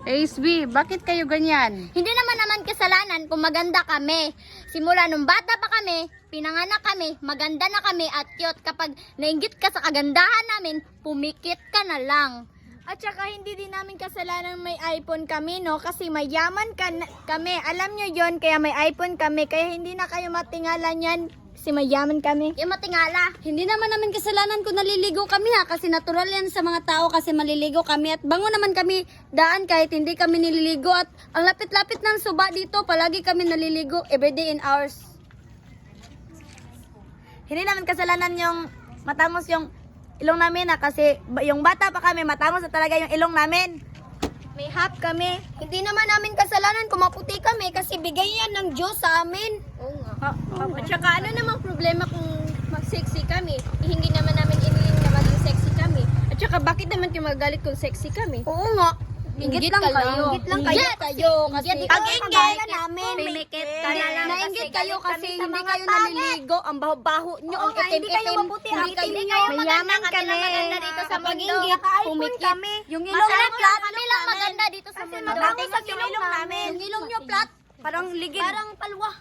ASB, bakit kayo ganyan? Hindi naman kasalanan kung maganda kami. Simula nung bata pa kami, pinanganak kami, maganda na kami at cute. Kapag nainggit ka sa kagandahan namin, pumikit ka na lang. At saka hindi din namin kasalanan may iPhone kami, no? Kasi mayaman kami. Alam nyo yon, kaya may iPhone kami. Kaya hindi na kayo matingalan yan. Kasi mayaman kami. Yung matingala. Hindi naman namin kasalanan kung naliligo kami ha, kasi natural yan sa mga tao kasi maliligo kami at bango naman kami daan kahit hindi kami nililigo at ang lapit-lapit ng suba dito, palagi kami naliligo everyday in hours. Hindi namin kasalanan yung matangos yung ilong namin, ha? Kasi yung bata pa kami, matangos na talaga yung ilong namin. May half kami. Hindi naman namin kasalanan kung maputi kami kasi bigay yan ng Diyos sa amin. Oo nga. At saka ano namang problema kung mag-sexy kami? Hindi naman namin iniling na maging sexy kami. At saka bakit naman kayo magalit kung sexy kami? Oo nga. Inggit lang kayo. Inggit lang kayo. Kasi Pag-inggit namin, Pumikit ka na lang. nainggit kayo kasi galit sa hindi mga kayo pangit. naliligo, ang baho-baho nyo, Oo ang nga, hindi kayo itim-itim. mabuti, ang Hindi kayo itim nyo. Mayaman kami. maganda dito sa mundo. Pag-inggit, pumikit kami. Yung ilong nyo flat, Kami lang maganda dito sa Kasi mundo. matangos ang ilong namin. yung ilong nyo flat, Parang ligid. Parang palwa.